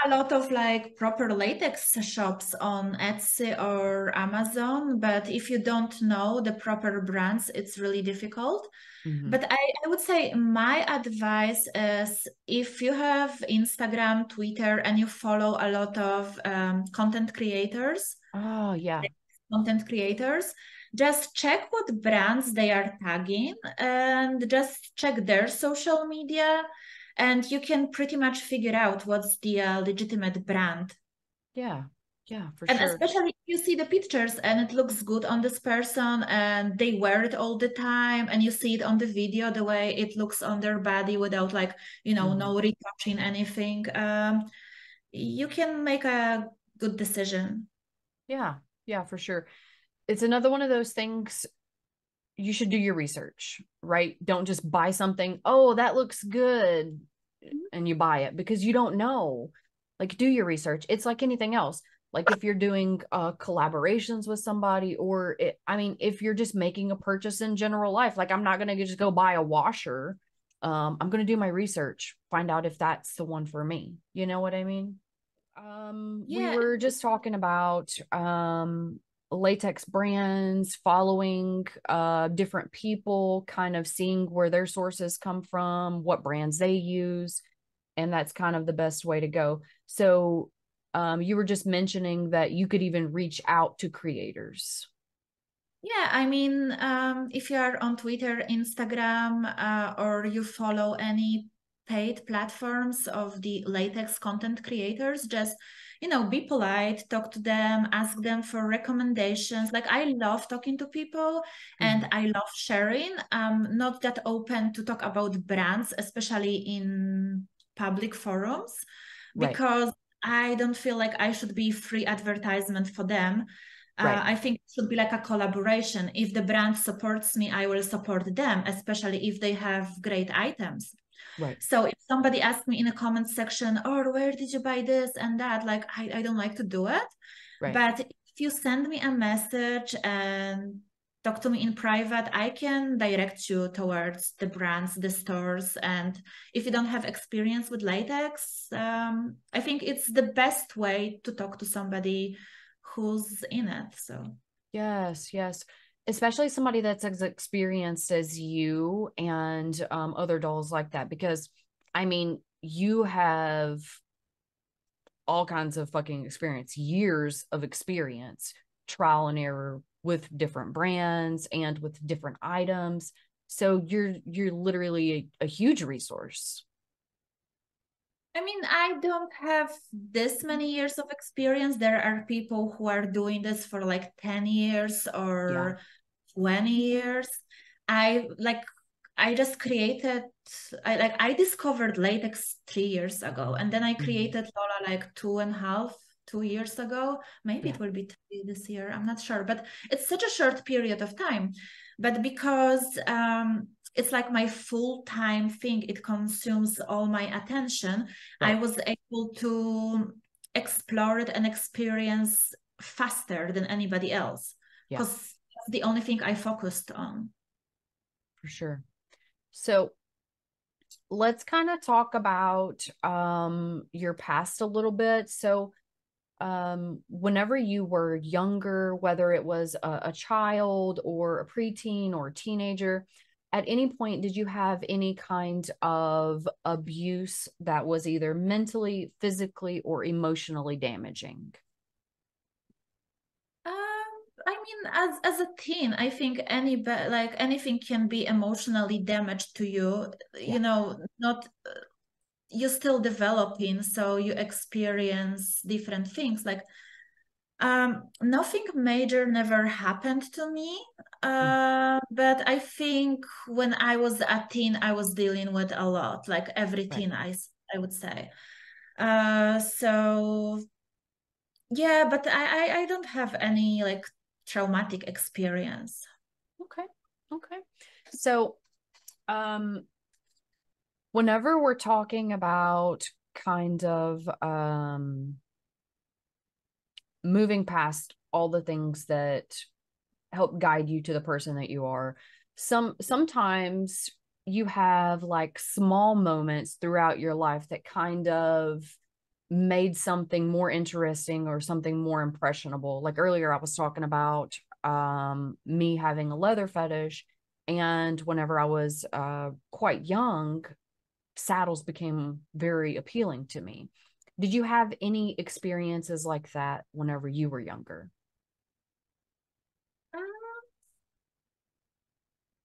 a lot of like proper latex shops on Etsy or Amazon, but if you don't know the proper brands, it's really difficult. mhm. But I would say my advice is if you have Instagram, Twitter, and you follow a lot of Oh yeah, content creators, just check what brands they are tagging and just check their social media, and you can pretty much figure out what's the legitimate brand. yeah, yeah, for And sure. especially if you see the pictures and it looks good on this person and they wear it all the time and you see it on the video the way it looks on their body without like, Mhm. no retouching anything, you can make a good decision. Yeah, yeah, for sure. It's another one of those things you should do your research, right? Don't just buy something, oh, that looks good, and you buy it because you don't know. Like, do your research. It's like anything else. Like, if you're doing collaborations with somebody, or I mean, if you're just making a purchase in general life, like, I'm not going to just go buy a washer. I'm going to do my research, find out if that's the one for me. You know what I mean? We Yeah. were just talking about latex brands, following different people, kind of seeing where their sources come from, what brands they use, and that's kind of the best way to go. So, you were just mentioning that you could even reach out to creators. Yeah, I mean, if you are on Twitter, Instagram, or you follow any paid platforms of the latex content creators, just, be polite, talk to them, ask them for recommendations. Like, I love talking to people and Mhm. I love sharing. I'm not that open to talk about brands, especially in public forums, Right, because I don't feel like I should be free advertisement for them. right, I think it should be like a collaboration. If the brand supports me, I will support them, especially if they have great items. right, So if somebody asks me in a comment section, or where did you buy this and that, like I don't like to do it. right. But if you send me a message and talk to me in private, I can direct you towards the brands, the stores. And if you don't have experience with latex, I think it's the best way to talk to somebody who's in it. So Yes, yes. Especially somebody that's as experienced as you and other dolls like that. Because, I mean, you have all kinds of fucking experience, years of experience, trial and error with different brands and with different items. So you're literally a huge resource. I mean, I don't have this many years of experience. There are people who are doing this for like 10 years Yeah. or 20 years. I like I just created I discovered latex 3 years ago, and then I Mhm. created Lola like 2.5, 2 years ago. Maybe Yeah. it will be 3 this year. I'm not sure, but it's such a short period of time. But because it's like my full-time thing, it consumes all my attention. I Right. was able to explore it and experience faster than anybody else Yeah, because that's the only thing I focused on. for sure. So let's kind of talk about your past a little bit. So whenever you were younger, whether it was a child or a preteen or a teenager, at any point did you have any kind of abuse that was either mentally, physically, or emotionally damaging? I mean, as a teen, I think like anything can be emotionally damaged to you. Yeah. Not you're still developing, so you experience different things. Like nothing major never happened to me. But I think when I was a teen, I was dealing with a lot, like every Right. teen, I would say. So yeah, but I don't have any like traumatic experience. Okay. Okay. So, um, whenever we're talking about kind of moving past all the things that help guide you to the person that you are, sometimes you have like small moments throughout your life that kind of made something more interesting or something more impressionable. Like earlier I was talking about me having a leather fetish, and whenever I was quite young, saddles became very appealing to me. Did you have any experiences like that whenever you were younger?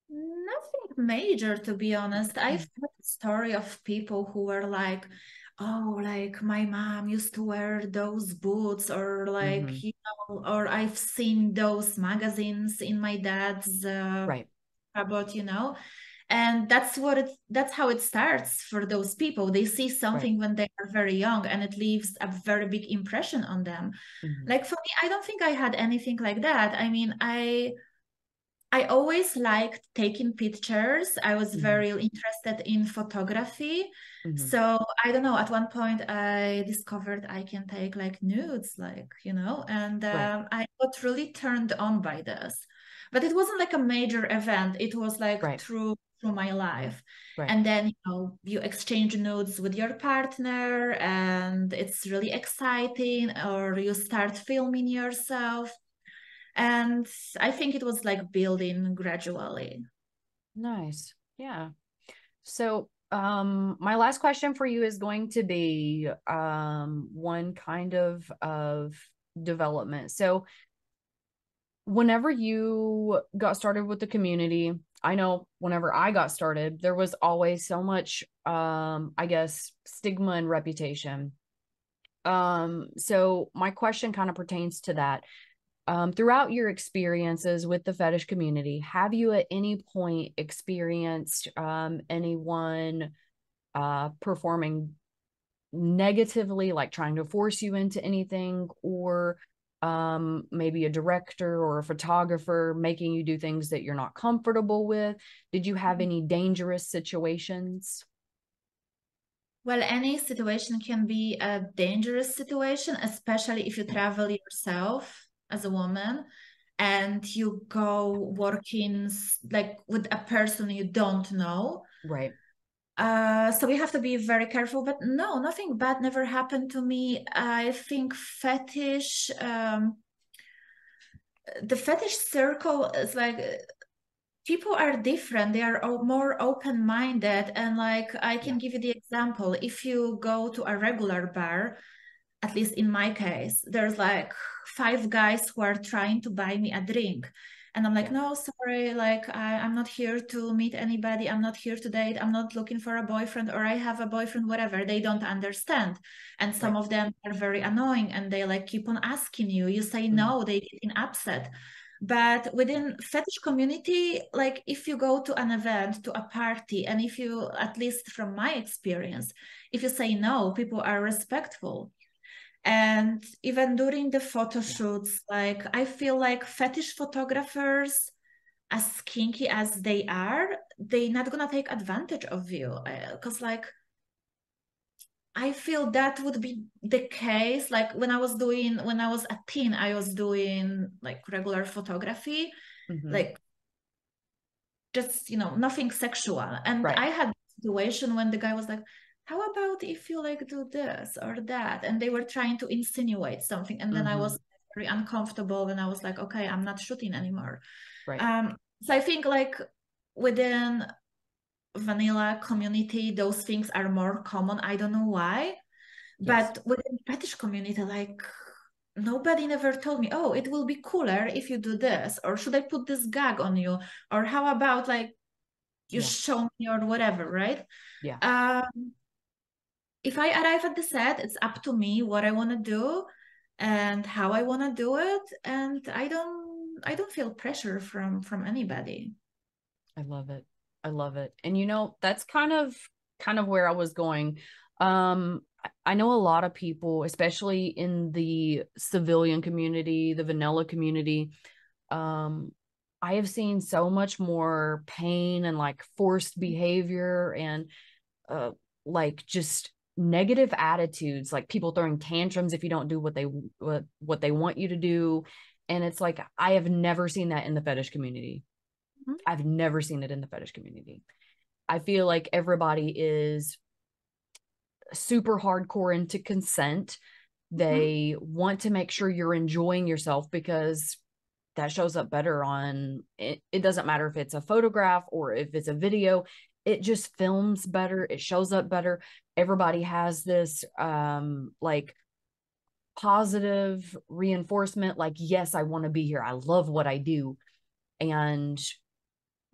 Nothing major, to be honest. I've heard a story of people who were like, oh, like my mom used to wear those boots, or Mm-hmm. like, or I've seen those magazines in my dad's Right. cupboard, and that's how it starts for those people. They see Right. something when they are very young, and it leaves a very big impression on them. Mm-hmm. Like for me, I don't think I had anything like that. I mean, I always liked taking pictures. I was Mm-hmm. very interested in photography. Mm-hmm. So I don't know, at one point I discovered I can take like nudes, like, and Right. I got really turned on by this. But it wasn't like a major event. It was like Right. through my life. Right. And then, you exchange nudes with your partner and it's really exciting, or you start filming yourself. And I think it was like building gradually. Nice. Yeah. So, my last question for you is going to be one kind of development. So, whenever you got started with the community, I know whenever I got started, there was always so much I guess stigma and reputation. So my question kind of pertains to that. Throughout your experiences with the fetish community, have you at any point experienced anyone performing negatively, like trying to force you into anything, or maybe a director or a photographer making you do things that you're not comfortable with? Did you have any dangerous situations? Well, any situation can be a dangerous situation, especially if you travel yourself as a woman and you go working like with a person you don't know. Right. So we have to be very careful. But no, nothing bad never happened to me. I think the fetish circle is like people are different. They are more open-minded. And like I Yeah. can give you the example. If you go to a regular bar, at least in my case, there's like five guys who are trying to buy me a drink. And I'm like, Yeah. no, sorry, like I'm not here to meet anybody. I'm not here to date. I'm not looking for a boyfriend, or I have a boyfriend, whatever. They don't understand. And some Right. of them are very annoying and they like keep on asking you. You say Mm-hmm. no, they get upset. But within fetish community, like if you go to an event, to a party, and if you, at least from my experience, if you say no, people are respectful. And even during the photo Yeah. shoots, like I feel like fetish photographers, as kinky as they are, they not gonna take advantage of you. Because like I feel that would be the case. Like when I was a teen, I was doing like regular photography, Mm-hmm. like just nothing sexual. And Right. I had a situation when the guy was like, how about if you like do this or that, and they were trying to insinuate something, and then I Mm-hmm. was very uncomfortable and I was like, okay, I'm not shooting anymore. Right. So I think like within vanilla community those things are more common. I don't know why, Yes. but within fetish community, like nobody never told me, oh, it will be cooler if you do this, or should I put this gag on you, or how about like you Yeah. show me or whatever, right? Yeah. Um, if I arrive at the set, it's up to me what I want to do and how I want to do it. And I don't feel pressure from anybody. I love it. I love it. And you know, that's kind of where I was going. I know a lot of people, especially in the civilian community, the vanilla community, I have seen so much more pain and like forced behavior and like just negative attitudes, like people throwing tantrums if you don't do what they want you to do. And it's like I have never seen that in the fetish community. Mhm. I've never seen it in the fetish community. I feel like everybody is super hardcore into consent. Mhm. They want to make sure you're enjoying yourself because that shows up better on it. It doesn't matter if it's a photograph or if it's a video, it just films better, it shows up better. Everybody has this like positive reinforcement, like, yes, I want to be here, I love what I do. And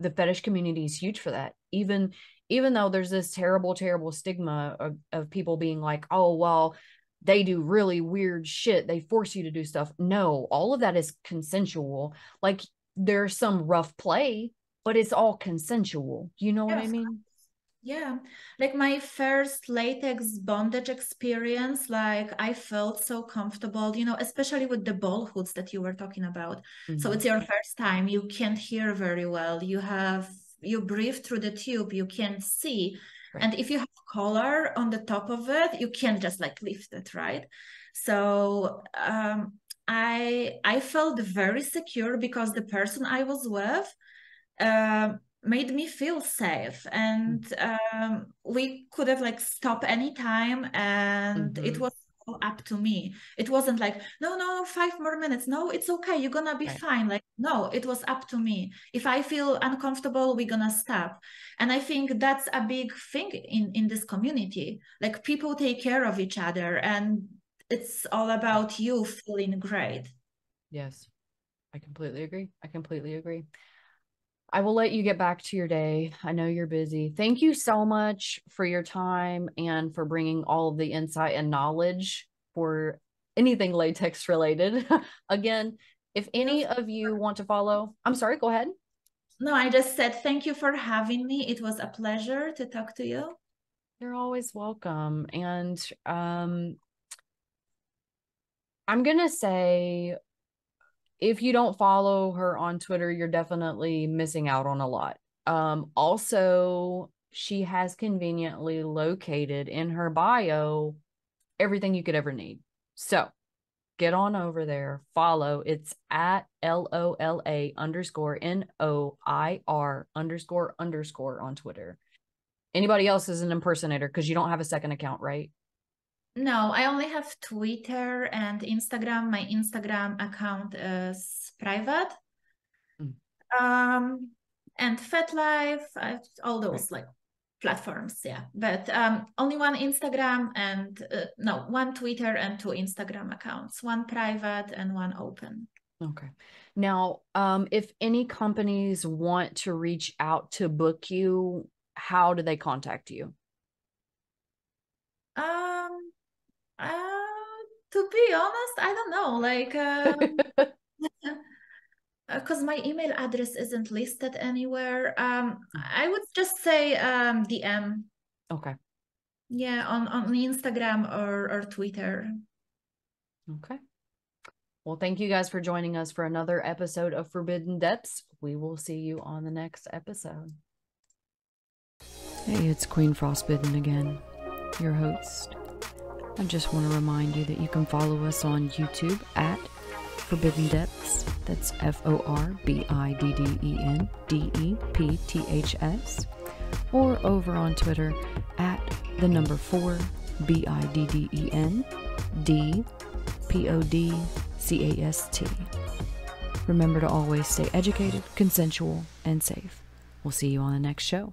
the fetish community is huge for that. Even though there's this terrible stigma of people being like, oh well, they do really weird shit, they force you to do stuff. No, all of that is consensual. Like there's some rough play, but it's all consensual, you know what Yeah, I mean? yeah, like my first latex bondage experience, like I felt so comfortable, especially with the ball hoods that you were talking about. So Mm-hmm. it's your first time, you can't hear very well. You breathe through the tube, you can't see. Right. And if you have collar on the top of it, you can't just like lift it, right? So I felt very secure because the person I was with made me feel safe, and we could have like stopped anytime, and it Mm-hmm. was all up to me. It wasn't like, no, no, 5 more minutes, no, it's okay, you're gonna be Right. fine. Like, no, it was up to me. If I feel uncomfortable, we're gonna stop. And I think that's a big thing in this community. Like, people take care of each other, and it's all about you feeling great. Yes, I completely agree. I completely agree. I will let you get back to your day. I know you're busy. Thank you so much for your time and for bringing all of the insight and knowledge for anything latex related. Again, if any of you want to follow, I'm sorry, go ahead. No, I just said thank you for having me. It was a pleasure to talk to you. You're always welcome. And I'm going to say if you don't follow her on Twitter, you're definitely missing out on a lot. Also, she has conveniently located in her bio everything you could ever need. So get on over there, follow. It's at LOLA_NOIR__ on Twitter. Anybody else is an impersonator because you don't have a second account, right? No, I only have Twitter and Instagram. My Instagram account is private. Mm, Um, and FetLife, all right. those like platforms, yeah. But only one Instagram and no, one Twitter and two Instagram accounts, one private and one open. Okay. Now, if any companies want to reach out to book you, how do they contact you? Um, to be honest, I don't know. Like, because my email address isn't listed anywhere. I would just say DM. Okay. Yeah, on Instagram or Twitter. Okay. Well, thank you guys for joining us for another episode of Forbidden Depths. We will see you on the next episode. Hey, it's Queen Frostbitten again, your host. I just want to remind you that you can follow us on YouTube at Forbidden Depths. That's FORBIDDENDEPTHS. Or over on Twitter at the number 4 BIDDENDPODCAST. Remember to always stay educated, consensual, and safe. We'll see you on the next show.